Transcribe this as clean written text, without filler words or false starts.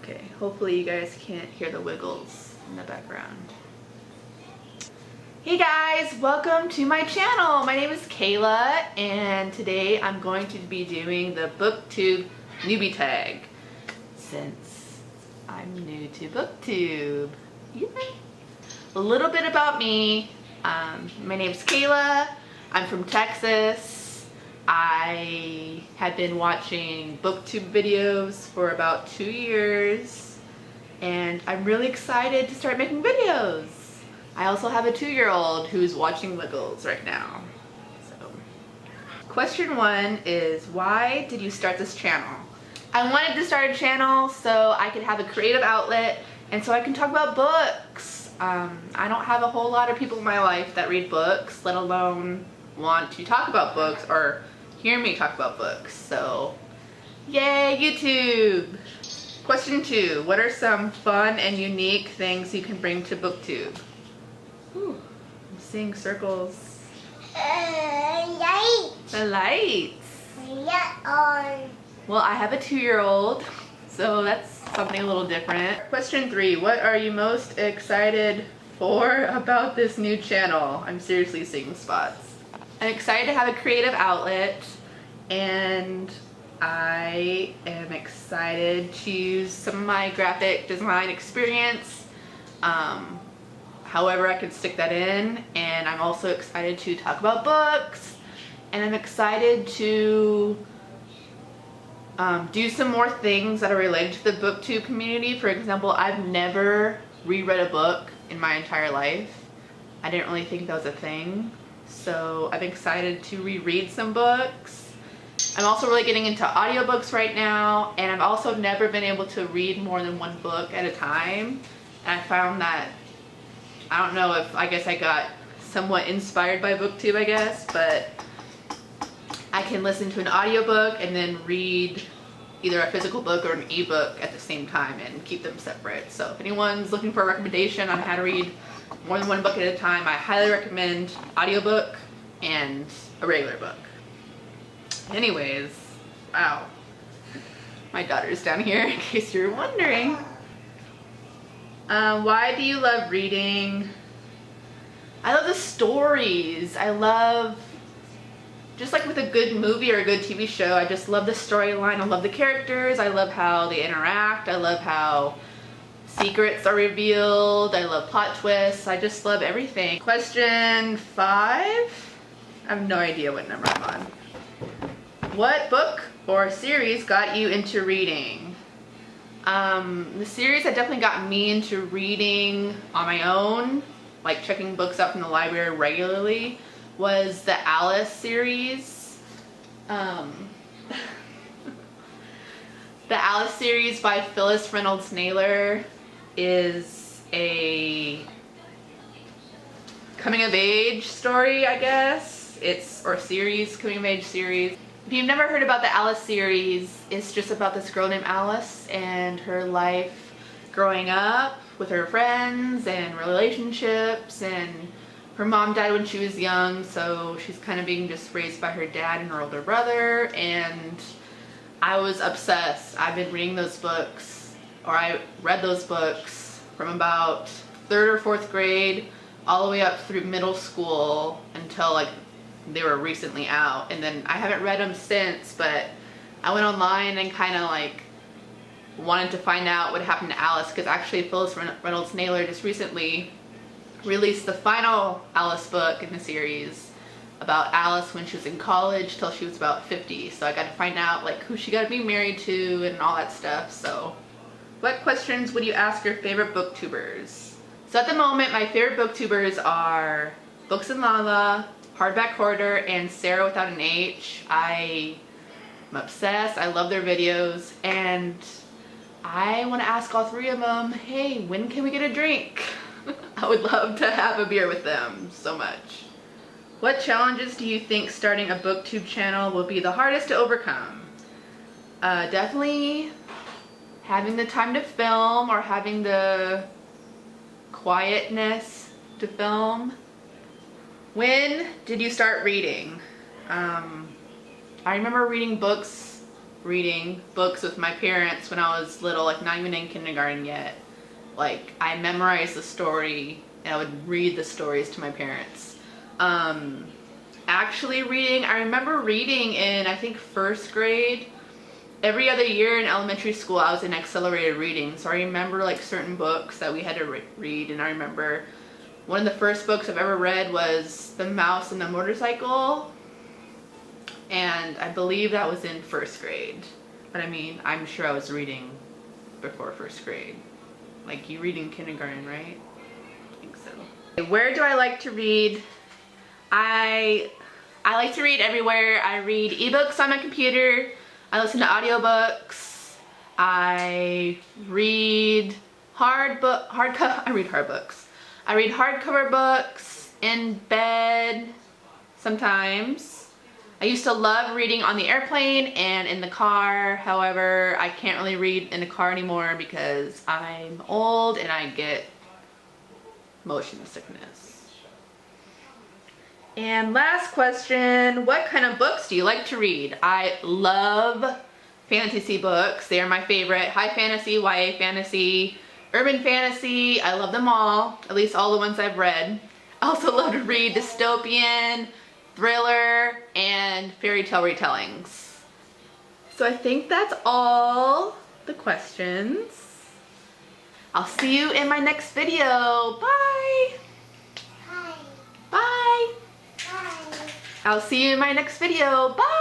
Okay, hopefully you guys can't hear the wiggles in the background. Hey guys, welcome to my channel. My name is Kayla and today I'm going to be doing the Booktube Newbie tag since I'm new to Booktube. Yay. A little bit about me. My name is Kayla. I'm from Texas. I have been watching Booktube videos for about 2 years and I'm really excited to start making videos. I also have a 2-year-old who's watching Wiggles right now. So, question 1 is, why did you start this channel? I wanted to start a channel so I could have a creative outlet and so I can talk about books. I don't have a whole lot of people in my life that read books, let alone want to talk about books or hear me talk about books. So, yay YouTube! Question 2, what are some fun and unique things you can bring to Booktube? Ooh, I'm seeing circles. Lights. The lights. Yeah, Well, I have a 2-year-old, so that's something a little different. Question 3, what are you most excited for about this new channel? I'm seriously seeing spots. I'm excited to have a creative outlet and I am excited to use some of my graphic design experience, however I could stick that in, and I'm also excited to talk about books, and I'm excited to do some more things that are related to the Booktube community. For example, I've never reread a book in my entire life. I didn't really think that was a thing. So I'm excited to reread some books. I'm also really getting into audiobooks right now, and I've also never been able to read more than one book at a time. And I found that, I don't know if, I guess I got somewhat inspired by Booktube, I guess, but I can listen to an audiobook and then read either a physical book or an ebook at the same time and keep them separate. So if anyone's looking for a recommendation on how to read more than one book at a time, I highly recommend audiobook and a regular book. Anyways, wow. My daughter's down here in case you're wondering. Why do you love reading? I love the stories. I love, just like with a good movie or a good TV show, I just love the storyline. I love the characters. I love how they interact. I love how secrets are revealed. I love plot twists. I just love everything. Question 5. I have no idea what number I'm on. What book or series got you into reading? The series that definitely got me into reading on my own, like checking books out from the library regularly, was the Alice series. The Alice series by Phyllis Reynolds Naylor is a coming of age story, I guess. Or series, coming of age series. If you've never heard about the Alice series, it's just about this girl named Alice and her life growing up with her friends and relationships, and her mom died when she was young, so she's kind of being just raised by her dad and her older brother, and I was obsessed. I've been reading those books, or I read those books from about 3rd or 4th grade all the way up through middle school until like they were recently out, and then I haven't read them since, but I went online and kind of like wanted to find out what happened to Alice, because actually Phyllis Reynolds Naylor just recently released the final Alice book in the series about Alice when she was in college till she was about 50, so I got to find out like who she got to be married to and all that stuff. So what questions would you ask your favorite booktubers? So at the moment my favorite booktubers are Books and Lala, Hardback Hoarder, and Sarah without an H. I'm obsessed. I love their videos, and I want to ask all 3 of them, hey, when can we get a drink? I would love to have a beer with them so much. What challenges do you think starting a Booktube channel will be the hardest to overcome? Definitely having the time to film, or having the quietness to film. When did you start reading? I remember reading books reading books with my parents when I was little, like not even in kindergarten yet. Like I memorized the story and I would read the stories to my parents. Actually reading, I remember reading in, I think, first grade. Every other year in elementary school I was in accelerated reading, so I remember like certain books that we had to read, and I remember one of the first books I've ever read was The Mouse and the Motorcycle, and I believe that was in first grade. But I mean, I'm sure I was reading before first grade. Like you read in kindergarten, right? I think so. Where do I like to read? I like to read everywhere. I read ebooks on my computer. I listen to audiobooks. I read I read hard books. I read hardcover books in bed sometimes. I used to love reading on the airplane and in the car. However, I can't really read in the car anymore because I'm old and I get motion sickness. And last question, what kind of books do you like to read? I love fantasy books. They are my favorite. High fantasy, YA fantasy, urban fantasy. I love them all, at least all the ones I've read. I also love to read dystopian, thriller, and fairy tale retellings. So I think that's all the questions. I'll see you in my next video. Bye. Hi. Bye. Hi. I'll see you in my next video. Bye.